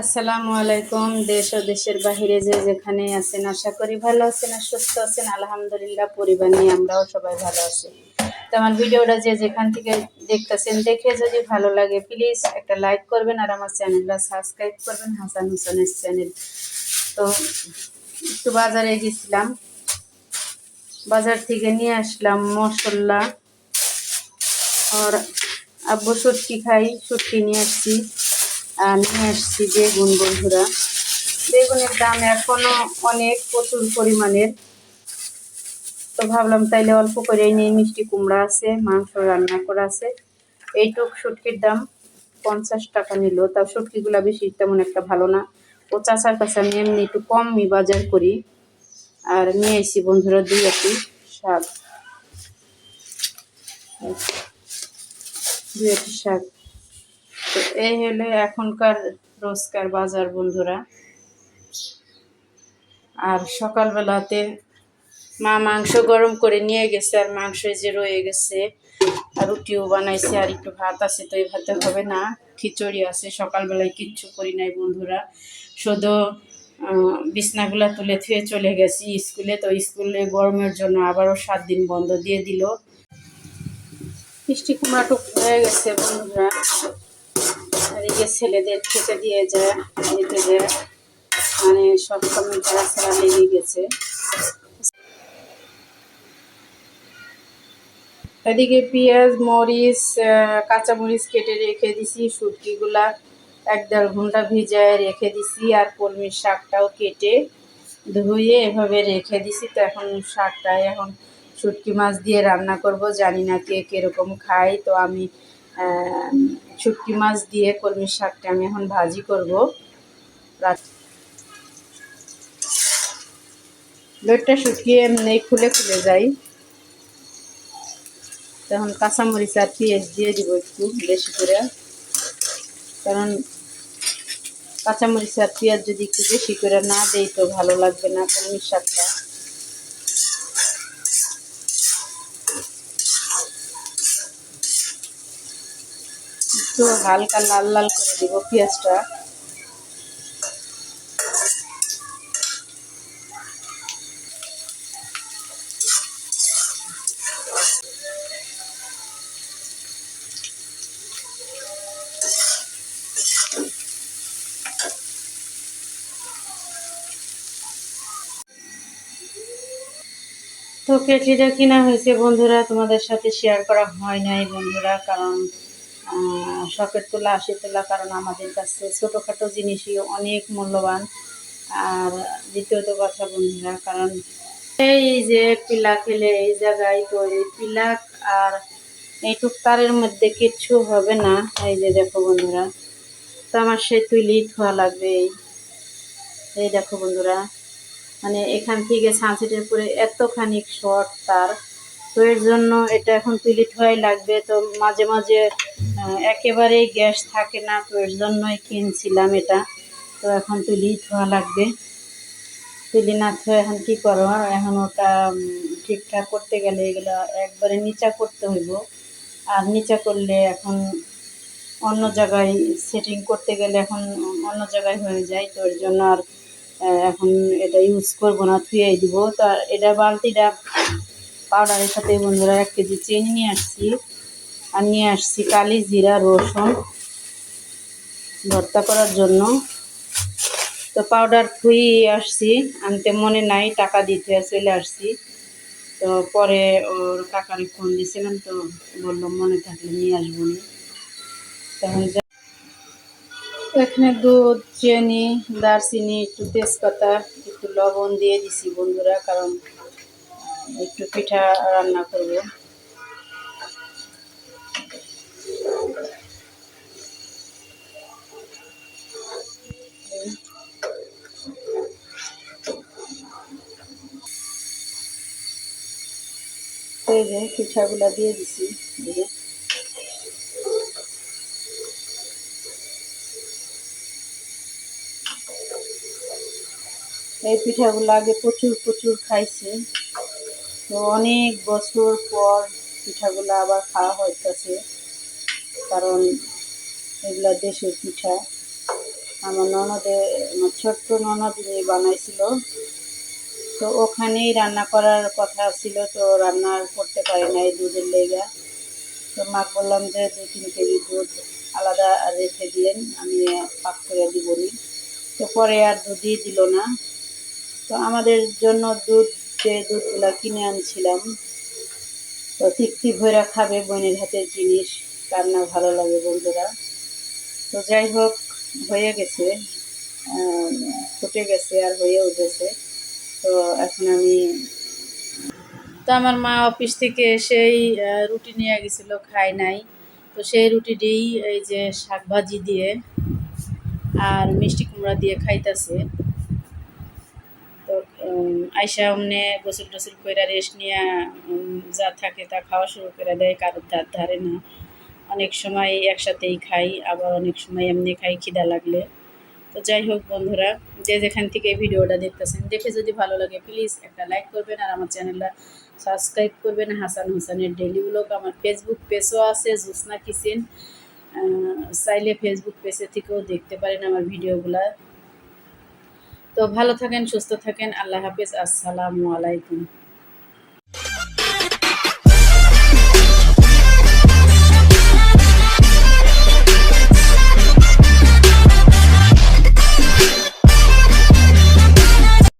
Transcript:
আসসালামু আলাইকুম। দেশ ও দেশের বাহিরে যে যেখানে আছেন আশা করি ভালো আছেন আর সুস্থ আছেন। আলহামদুলিল্লাহ, পরিবার নিয়ে আমরাও সবাই ভালো আছি। তো আমার ভিডিওটা যে যেখান থেকে দেখতেছেন, দেখে যদি ভালো লাগে প্লিজ একটা লাইক করবেন আর আমার চ্যানেলটা সাবস্ক্রাইব করবেন, হাসান হোসেনের চ্যানেল। তো একটু বাজারে গেছিলাম, বাজার থেকে নিয়ে আসলাম মশলা। আর আব্বু শুটকি খাই, শুটকি নিয়ে আসছি। আর নিয়ে আসছি বেগুন। বন্ধুরা, বেগুনের দাম এখনো অনেক প্রচুর পরিমাণের। তো ভাবলাম তাইলে অল্প করে নিয়ে, মিষ্টি কুমড়া আছে, মাংস রান্না করা আছে। এইটুক শুটকির দাম 50 টাকা নিল। তাও শুটকিগুলা বেশি তেমন একটা ভালো না। ও চাচার কাছে আমি এমনি একটু কমই বাজার করি। আর নিয়ে এসেছি বন্ধুরা 2 শাক, 2 শাক। তো এই হলো এখনকার রোজকার বাজার বন্ধুরা। আর সকালবেলাতে মা মাংস গরম করে নিয়ে গেছে, আর মাংস যে রয়ে গেছে। আর রুটিও বানাইছে, আর একটু ভাত আছে। তো এই ভাতে হবে না, খিচুড়ি আছে। সকালবেলায় কিচ্ছু করি নাই বন্ধুরা, শুধু বিছনাগুলা তুলে থুয়ে চলে গেছি স্কুলে। তো স্কুলে গরমের জন্য আবারও 7 দিন বন্ধ দিয়ে দিল। মিষ্টি কুমড়াটুক হয়ে গেছে বন্ধুরা। আর এদিকে ছেলেদের খেতে দিয়ে যায়, দিতে যায়, মানে সবসময় ঝাড়া ছাড়া লেগে গেছে। এদিকে পেঁয়াজ, মরিচ, কাঁচামরিচ কেটে রেখে দিছি। শুটকিগুলা 1-1.5 ঘন্টা ভিজায় রেখে দিছি। আর কলমির শাকটাও কেটে ধুয়ে এভাবে রেখে দিছি। তো এখন শাকটায় এখন শুটকি মাছ দিয়ে রান্না করব। জানি না কে কীরকম খায়। তো আমি শুটকি মাছ দিয়ে কলমির শাকটা আমি এখন ভাজি করব। লোটটা শুকিয়ে এমনি খুলে খুলে যায়। তখন কাঁচামরিচ আর পেঁয়াজ দিয়ে দিব একটু বেশি করে, কারণ কাঁচামরিচ আর পেঁয়াজ যদি একটু বেশি করে না দেই তো ভালো লাগবে না কলমির শাকটা। একটু হালকা লাল লাল করে দিব পেঁয়াজটা। তো কেটলিটা কিনা হয়েছে বন্ধুরা, তোমাদের সাথে শেয়ার করা হয় নাই বন্ধুরা, কারণ শখের তোলা, আশি তোলা। কারণ আমাদের কাছে ছোটোখাটো জিনিসই অনেক মূল্যবান। আর দ্বিতীয়ত কথা বন্ধুরা, কারণ এই যে পিলা খেলে এই জায়গায়, তো এই পিলাক আর এইটুক তারের মধ্যে কিচ্ছু হবে না। এই যে দেখো বন্ধুরা, তো আমার সেই তুলি ধোয়া লাগবে। এই দেখো বন্ধুরা, মানে এখান থেকে সানসেটের পরে এতখানি শর্ট তার। তো এর জন্য এটা এখন তুলি ধোয়াই লাগবে। তো মাঝে মাঝে একেবারেই গ্যাস থাকে না, তো এর জন্যই কিনছিলাম এটা। তো এখন তুলি ধোয়া লাগবে। তুলি না ধোয়া এখন কী করো, এখন ওটা ঠিকঠাক করতে গেলে এগুলো একবারে নিচা করতে হইব। আর নিচা করলে এখন অন্য জায়গায় সেটিং করতে গেলে এখন অন্য জায়গায় হয়ে যায়। তো এর জন্য আর এখন এটা ইউজ করবো না, ধুয়েই দিব। তো এটা বালতিটা পাউডারের সাথে বন্ধুরা 1 কেজি চিনি নিয়ে আসছি। আর নিয়ে আসছি কালি জিরা রসুন ভর্তা করার জন্য। তো পাউডার ধুয়ে আসছি, আনতে মনে নাই, টাকা দিতে চলে আসছি। তো পরে ওর কাকারে ফোন দিয়েছিলাম, তো বললো মনে থাকলে নিয়ে আসবো নি। তখন এখানে দুধ, চিনি, দারচিনি, একটু তেজপাতা, একটু লবণ দিয়ে দিছি বন্ধুরা, কারণ একটু পিঠা রান্না করব। এই যে পিঠাগুলা দিয়ে দিছি। এই পিঠাগুলো আগে প্রচুর প্রচুর খাইছি। তো অনেক বছর পর পিঠাগুলো আবার খাওয়া হইতেছে, কারণ এগুলা দেশের পিঠা। আমার আমার ছোট্ট ননদ বানাইছিল। তো ওখানেই রান্না করার কথা ছিল, তো রান্না করতে পারি নাই দুধের লেগা। তো মাকে বললাম যে 2-3 কেজি দুধ আলাদা রেখে দিয়েন, আমি পাক করে দিবনি। তো পরে আর দুধই দিল না। তো আমাদের জন্য যে দুধগুলা কিনে আনছিলাম, তো তৃপ্তি ভরা খাবে বোনের হাতের জিনিস, কার না ভালো লাগে বন্ধুরা। তো যাই হোক, হয়ে গেছে, ফুটে গেছে আর হয়ে উঠেছে। তো এখন আমার মা অফিস থেকে এসেই রুটি নিয়ে গেছিল, খাই নাই। তো সেই রুটিটিই এই যে শাক ভাজি দিয়ে আর মিষ্টি কুমড়া দিয়ে খাইতেছে। তো আইসা অমনে গোসল টোসল কইরা রেস্ট নিয়ে যা থাকে তা খাওয়া শুরু করে দেয়, কারোর ধারে না। অনেক সময় একসাথেই খাই, আবার অনেক সময় এমনি খাই খিদা লাগলে। তো যাই হোক বন্ধুরা, যে যেখান থেকে এই ভিডিওটা দেখতেছেন, দেখে যদি ভালো লাগে প্লিজ একটা লাইক করবেন আর আমার চ্যানেলটা সাবস্ক্রাইব করবেন। হাসান হোসেনের ডেইলি ব্লগ, আমার ফেসবুক পেজও আছে জোৎস্না কিচেন, চাইলে ফেসবুক পেজে থেকেও দেখতে পারেন আমার ভিডিওগুলা। তো ভালো থাকেন, সুস্থ থাকেন, আল্লাহ হাফেজ, আসসালামু আলাইকুম।